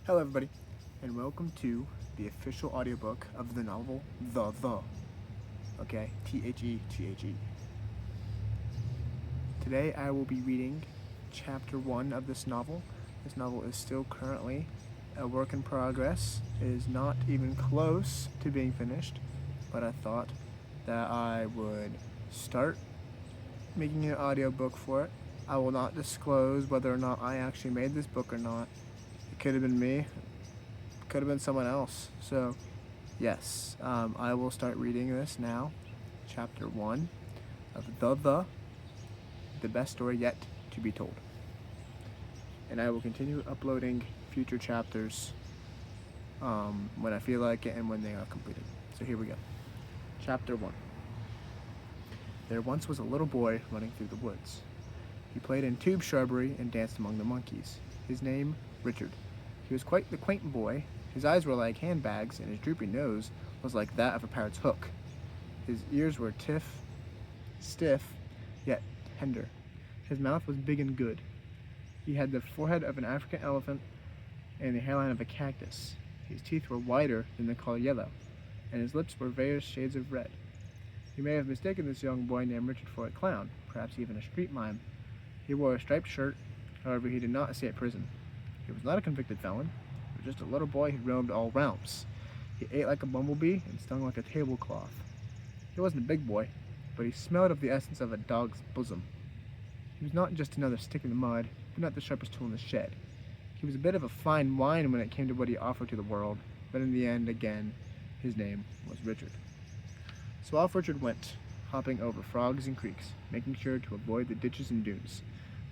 Hello, everybody, and welcome to the official audiobook of the novel The. Okay, ThethE. Today I will be reading chapter 1 of this novel. This novel is still currently a work in progress. It is not even close to being finished, but I thought that I would start making an audiobook for it. I will not disclose whether or not I actually made this book or not. It could have been me, could have been someone else. So, yes, I will start reading this now. Chapter 1 of the best story yet to be told. And I will continue uploading future chapters when I feel like it and when they are completed. So here we go. Chapter 1. There once was a little boy running through the woods. He played in tube shrubbery and danced among the monkeys. His name, Richard. He was quite the quaint boy. His eyes were like handbags, and his drooping nose was like that of a parrot's hook. His ears were stiff, yet tender. His mouth was big and good. He had the forehead of an African elephant and the hairline of a cactus. His teeth were whiter than the color yellow, and his lips were various shades of red. You may have mistaken this young boy named Richard for a clown, perhaps even a street mime. He wore a striped shirt, however he did not escape prison. He was not a convicted felon. He was just a little boy who roamed all realms. He ate like a bumblebee and stung like a tablecloth. He wasn't a big boy, but he smelled of the essence of a dog's bosom. He was not just another stick in the mud, but not the sharpest tool in the shed. He was a bit of a fine wine when it came to what he offered to the world, but in the end, again, his name was Richard. So off Richard went, hopping over frogs and creeks, making sure to avoid the ditches and dunes.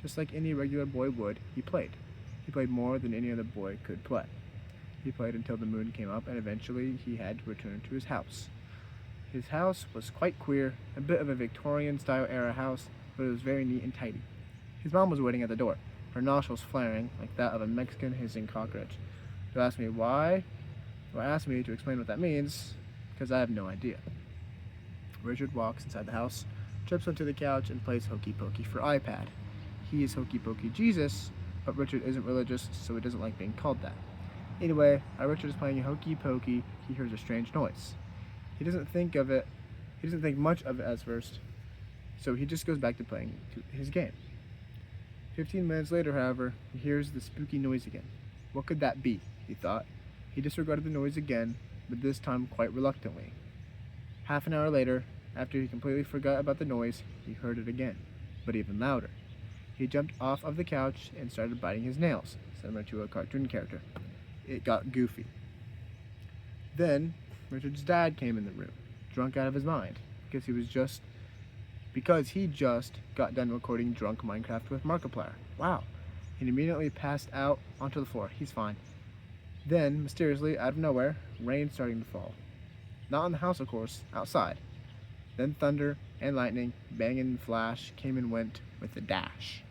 Just like any regular boy would, he played. He played more than any other boy could play. He played until the moon came up, and eventually he had to return to his house. His house was quite queer, a bit of a Victorian-style era house, but it was very neat and tidy. His mom was waiting at the door, her nostrils flaring like that of a Mexican hissing cockroach. She'll ask me why, or ask me to explain what that means, because I have no idea. Richard walks inside the house, trips onto the couch, and plays Hokey Pokey for iPad. He is Hokey Pokey Jesus, but Richard isn't religious, so he doesn't like being called that. Anyway, while Richard is playing Hokey Pokey, he hears a strange noise. He doesn't think much of it at first, so he just goes back to playing his game. 15 minutes later, however, he hears the spooky noise again. What could that be? He thought. He disregarded the noise again, but this time quite reluctantly. Half an hour later, after he completely forgot about the noise, he heard it again, but even louder. He jumped off of the couch and started biting his nails, similar to a cartoon character. It got goofy. Then, Richard's dad came in the room, drunk out of his mind, because he just got done recording Drunk Minecraft with Markiplier. Wow. He immediately passed out onto the floor. He's fine. Then, mysteriously, out of nowhere, rain starting to fall. Not in the house, of course, outside. Then thunder and lightning, bang and flash, came and went with a dash.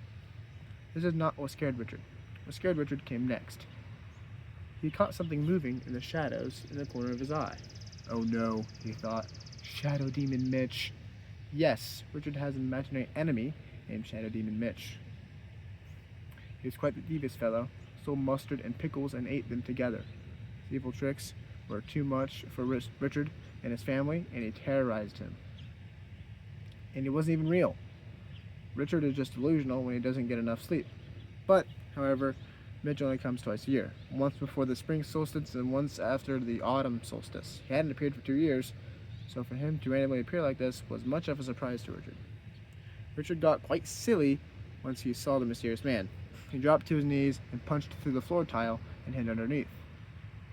This is not what scared Richard. What scared Richard came next. He caught something moving in the shadows in the corner of his eye. Oh no, he thought. Shadow Demon Mitch. Yes, Richard has an imaginary enemy named Shadow Demon Mitch. He was quite the devious fellow, stole mustard and pickles and ate them together. His evil tricks were too much for Richard and his family, and he terrorized him. And he wasn't even real. Richard is just delusional when he doesn't get enough sleep. But, however, Mitch only comes twice a year, once before the spring solstice and once after the autumn solstice. He hadn't appeared for 2 years, so for him to randomly appear like this was much of a surprise to Richard. Richard got quite silly once he saw the mysterious man. He dropped to his knees and punched through the floor tile and hid underneath.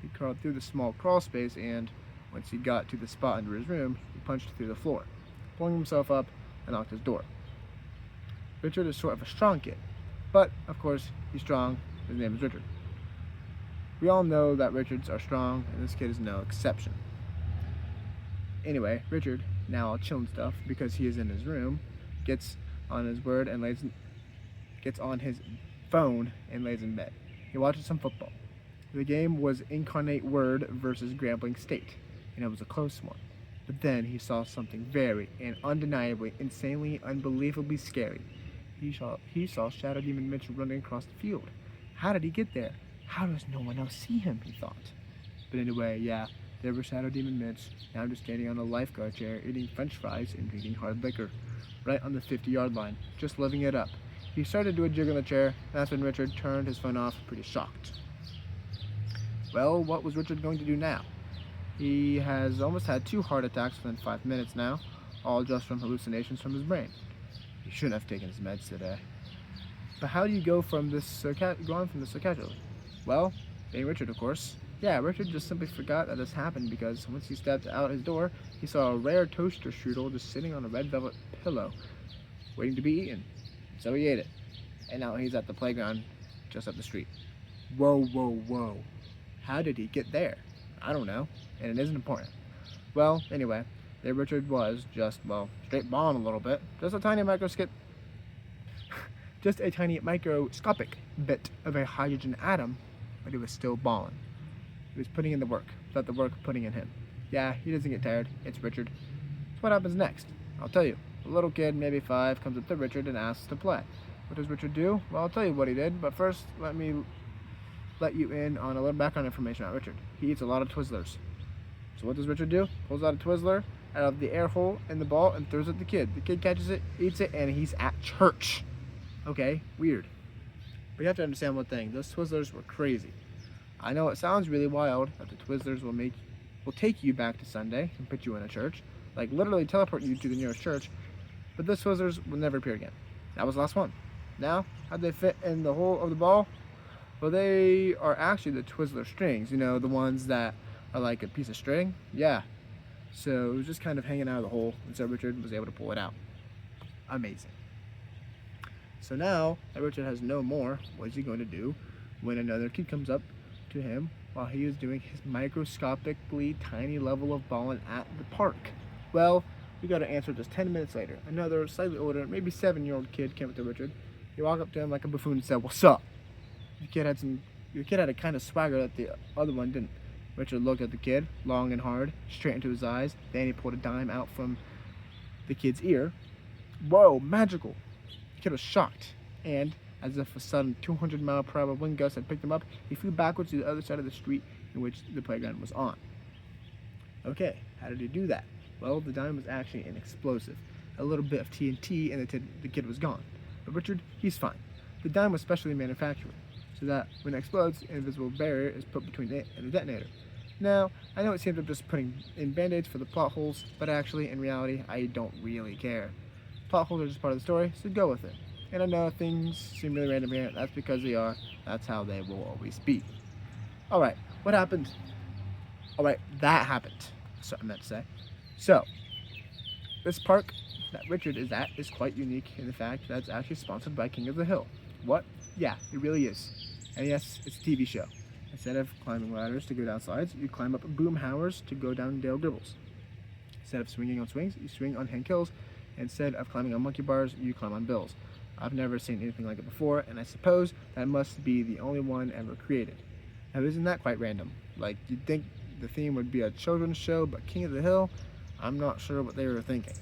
He crawled through the small crawl space and, once he got to the spot under his room, he punched through the floor, pulling himself up and locked his door. Richard is sort of a strong kid, but, of course, he's strong. His name is Richard. We all know that Richards are strong, and this kid is no exception. Anyway, Richard, now all chill and stuff, because he is in his room, gets on his phone and lays in bed. He watches some football. The game was Incarnate Word versus Grambling State, and it was a close one. But then he saw something very and undeniably, insanely, unbelievably scary. He saw Shadow Demon Mitch running across the field. How did he get there? How does no one else see him, he thought. But anyway, yeah, there were Shadow Demon Mitch, now just standing on a lifeguard chair, eating french fries and drinking hard liquor, right on the 50-yard line, just living it up. He started to do a jig on the chair, and that's when Richard turned his phone off, pretty shocked. Well, what was Richard going to do now? He has almost had 2 heart attacks within 5 minutes now, all just from hallucinations from his brain. He shouldn't have taken his meds today. But how do you go on from this so casually? Well, being Richard, of course. Yeah, Richard just simply forgot that this happened because once he stepped out his door, he saw a rare toaster strudel just sitting on a red velvet pillow, waiting to be eaten. So he ate it. And now he's at the playground just up the street. Whoa, whoa, whoa. How did he get there? I don't know, and it isn't important. Well, anyway, there Richard was, just, straight balling a little bit. Just a tiny microscopic bit of a hydrogen atom, but he was still balling. He was putting in the work, without the work putting in him. Yeah, he doesn't get tired. It's Richard. So what happens next? I'll tell you. A little kid, maybe 5, comes up to Richard and asks to play. What does Richard do? Well, I'll tell you what he did, but first, let me let you in on a little background information on Richard. He eats a lot of Twizzlers. So what does Richard do? Pulls out a Twizzler out of the air hole in the ball and throws it at the kid. The kid catches it, eats it, and he's at church. Okay, weird. But you have to understand one thing. Those Twizzlers were crazy. I know it sounds really wild that the Twizzlers will take you back to Sunday and put you in a church, like literally teleport you to the nearest church, but those Twizzlers will never appear again. That was the last one. Now, how'd they fit in the hole of the ball? Well, they are actually the Twizzler strings, you know, the ones that are like a piece of string. Yeah. So it was just kind of hanging out of the hole, and so Richard was able to pull it out. Amazing. So now that Richard has no more, what is he going to do when another kid comes up to him while he is doing his microscopically tiny level of balling at the park? Well, we got an answer just 10 minutes later. Another slightly older, maybe 7-year-old kid came up to Richard. He walked up to him like a buffoon and said, "What's up?" The kid had a kind of swagger that the other one didn't. Richard looked at the kid, long and hard, straight into his eyes. Then he pulled a dime out from the kid's ear. Whoa, magical! The kid was shocked, and as if a sudden 200-mile-per-hour wind gust had picked him up, he flew backwards to the other side of the street in which the playground was on. Okay, how did he do that? Well, the dime was actually an explosive. A little bit of TNT, and the kid was gone. But Richard, he's fine. The dime was specially manufactured, so that when it explodes, an invisible barrier is put between it and the detonator. Now, I know it seems I'm just putting in band-aids for the plot holes, but actually, in reality, I don't really care. Plot holes are just part of the story, so go with it. And I know things seem really random here. That's because they are. That's how they will always be. Alright, what happened? Alright, that happened. That's what I meant to say. So, this park that Richard is at is quite unique in the fact that it's actually sponsored by King of the Hill. What? Yeah, it really is. And yes, it's a TV show. Instead of climbing ladders to go down slides, you climb up boom howers to go down Dale Gribbles. Instead of swinging on swings, you swing on hand kills. Instead of climbing on monkey bars, you climb on bills. I've never seen anything like it before, and I suppose that must be the only one ever created. Now, isn't that quite random? Like, you'd think the theme would be a children's show, but King of the Hill, I'm not sure what they were thinking.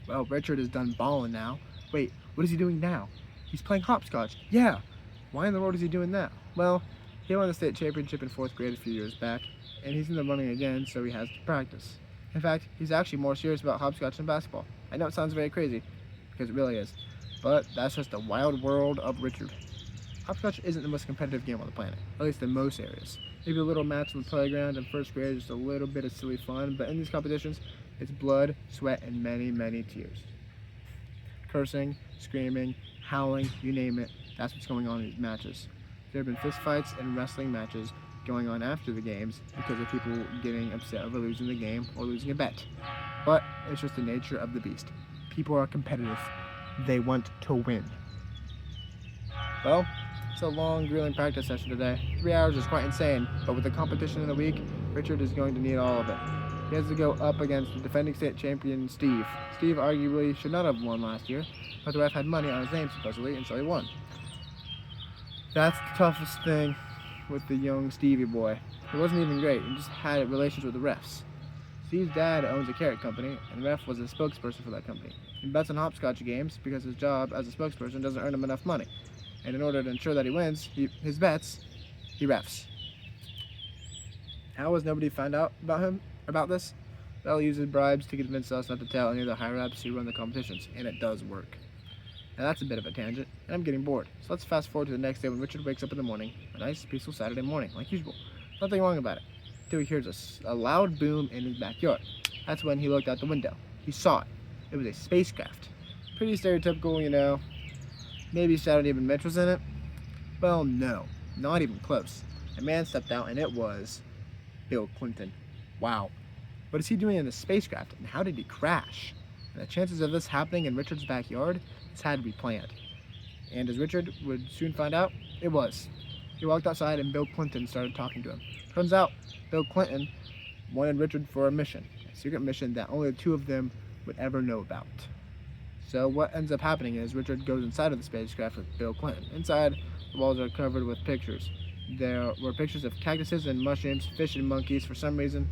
Well, Richard is done balling now. Wait, what is he doing now? He's playing hopscotch. Yeah. Why in the world is he doing that? Well, he won the state championship in 4th grade a few years back, and he's in the running again, so he has to practice. In fact, he's actually more serious about hopscotch than basketball. I know it sounds very crazy, because it really is, but that's just the wild world of Richard. Hopscotch isn't the most competitive game on the planet, at least in most areas. Maybe a little match on the playground in 1st grade is just a little bit of silly fun, but in these competitions, it's blood, sweat, and many, many tears. Cursing, screaming, howling, you name it, that's what's going on in these matches. There have been fistfights and wrestling matches going on after the games because of people getting upset over losing the game or losing a bet. But it's just the nature of the beast. People are competitive. They want to win. Well, it's a long, grueling practice session today. 3 hours is quite insane, but with the competition in a week, Richard is going to need all of it. He has to go up against the defending state champion, Steve. Steve arguably should not have won last year, but the ref had money on his name supposedly, and so he won. That's the toughest thing with the young Stevie boy. He wasn't even great, he just had relations with the refs. Steve's dad owns a carrot company, and the ref was a spokesperson for that company. He bets on hopscotch games because his job as a spokesperson doesn't earn him enough money. And in order to ensure that he wins his bets, he refs. How has nobody found out about this? Well, he uses bribes to convince us not to tell any of the higher-ups who run the competitions, and it does work. Now that's a bit of a tangent, and I'm getting bored. So let's fast forward to the next day when Richard wakes up in the morning, a nice, peaceful Saturday morning, like usual. Nothing wrong about it, until he hears a loud boom in his backyard. That's when he looked out the window. He saw it. It was a spacecraft. Pretty stereotypical, you know. Maybe Saturday even Mitch was in it. Well, no, not even close. A man stepped out, and it was Bill Clinton. Wow. What is he doing in the spacecraft, and how did he crash? And the chances of this happening in Richard's backyard, this had to be planned. And as Richard would soon find out, it was. He walked outside, and Bill Clinton started talking to him. Turns out, Bill Clinton wanted Richard for a mission, a secret mission that only the two of them would ever know about. So what ends up happening is Richard goes inside of the spacecraft with Bill Clinton. Inside, the walls are covered with pictures. There were pictures of cactuses and mushrooms, fish and monkeys for some reason.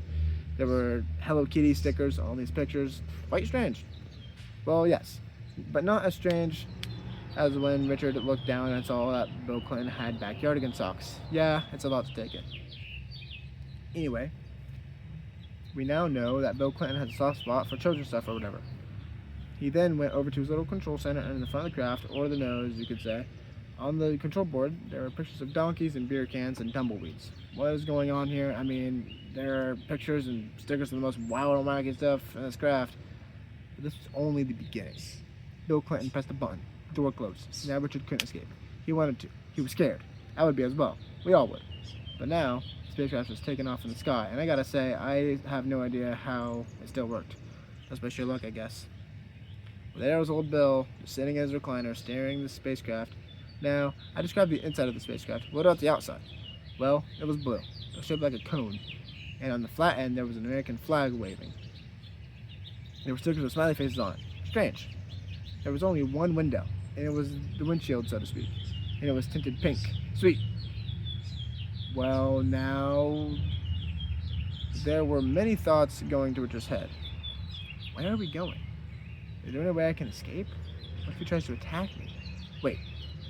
There were Hello Kitty stickers on these pictures. Quite strange. Well, yes, but not as strange as when Richard looked down and saw that Bill Clinton had backyardigan socks. Yeah, it's a lot to take in. Anyway, we now know that Bill Clinton has a soft spot for children's stuff or whatever. He then went over to his little control center, and in the front of the craft, or the nose, you could say, on the control board, there are pictures of donkeys and beer cans and tumbleweeds. What is going on here? I mean, there are pictures and stickers of the most wild and wacky stuff in this craft. But this was only the beginning. Bill Clinton pressed a button. The door closed. Now Richard couldn't escape. He wanted to. He was scared. I would be as well. We all would. But now, the spacecraft was taking off in the sky, and I gotta say, I have no idea how it still worked. That's by sheer luck, I guess. Well, there was old Bill, just sitting in his recliner, staring at the spacecraft. Now, I described the inside of the spacecraft. What about the outside? Well, it was blue. It was shaped like a cone. And on the flat end, there was an American flag waving. There were stickers with smiley faces on it. Strange. There was only one window, and it was the windshield, so to speak. And it was tinted pink. Sweet. Well, now, there were many thoughts going to Richard's head. Where are we going? Is there any way I can escape? What if he tries to attack me? Wait,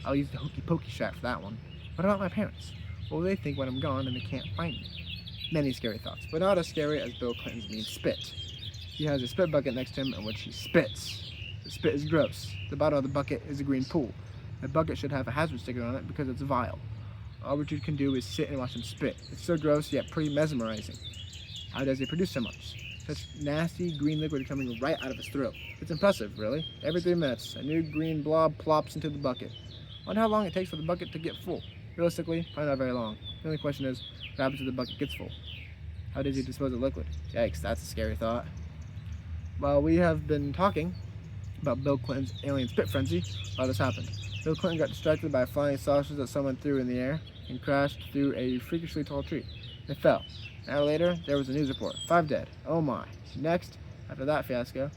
I'll use the hokey pokey shot for that one. What about my parents? What will they think when I'm gone and they can't find me? Many scary thoughts, but not as scary as Bill Clinton's mean spit. He has a spit bucket next to him in which he spits. The spit is gross. The bottom of the bucket is a green pool. The bucket should have a hazard sticker on it because it's vile. All Richard can do is sit and watch him spit. It's so gross yet pretty mesmerizing. How does he produce so much? Such nasty green liquid coming right out of his throat. It's impressive, really. Every 3 minutes, a new green blob plops into the bucket. I wonder how long it takes for the bucket to get full. Realistically, probably not very long. The only question is, what happens if the bucket gets full? How does he dispose of liquid? Yikes, that's a scary thought. Well, we have been talking about Bill Clinton's alien spit frenzy while this happened. Bill Clinton got distracted by a flying sausage that someone threw in the air and crashed through a freakishly tall tree. It fell. An hour later, there was a news report. 5 dead. Oh my. Next, after that fiasco,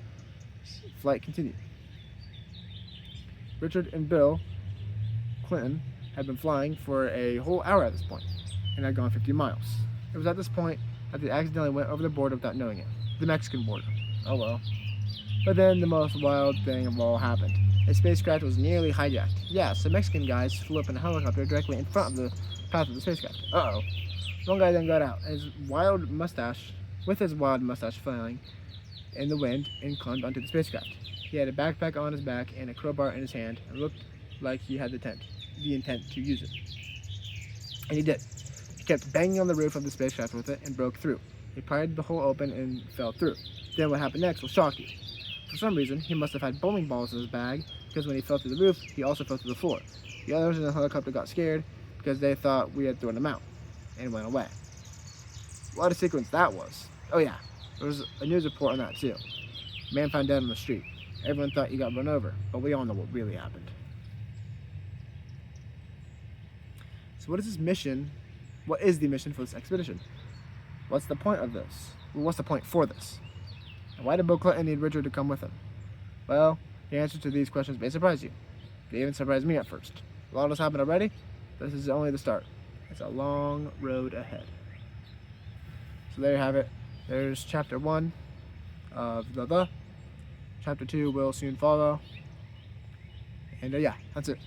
flight continued. Richard and Bill Clinton had been flying for a whole hour at this point and had gone 50 miles. It was at this point that they accidentally went over the border without knowing it. The Mexican border. Oh well. But then the most wild thing of all happened. A spacecraft was nearly hijacked. Yeah, some Mexican guys flew up in a helicopter directly in front of the path of the spacecraft. Uh-oh. One guy then got out, with his wild mustache flailing in the wind, and climbed onto the spacecraft. He had a backpack on his back and a crowbar in his hand, and looked like he had the intent to use it. And he did. He kept banging on the roof of the spacecraft with it and broke through. He pried the hole open and fell through. Then what happened next will shock you. For some reason, he must have had bowling balls in his bag, because when he fell through the roof, he also fell through the floor. The others in the helicopter got scared because they thought we had thrown him out, and went away. What a sequence that was. Oh yeah, there was a news report on that too. A man found dead on the street. Everyone thought he got run over, but we all know what really happened. So what is this mission? What is the mission for this expedition? What's the point of this? Well, what's the point for this? And why did Bill Clinton need Richard to come with him? Well, the answer to these questions may surprise you. They even surprised me at first. A lot has happened already. This is only the start. It's a long road ahead. So there you have it. There's chapter 1 of the. Chapter 2 will soon follow. And yeah, that's it.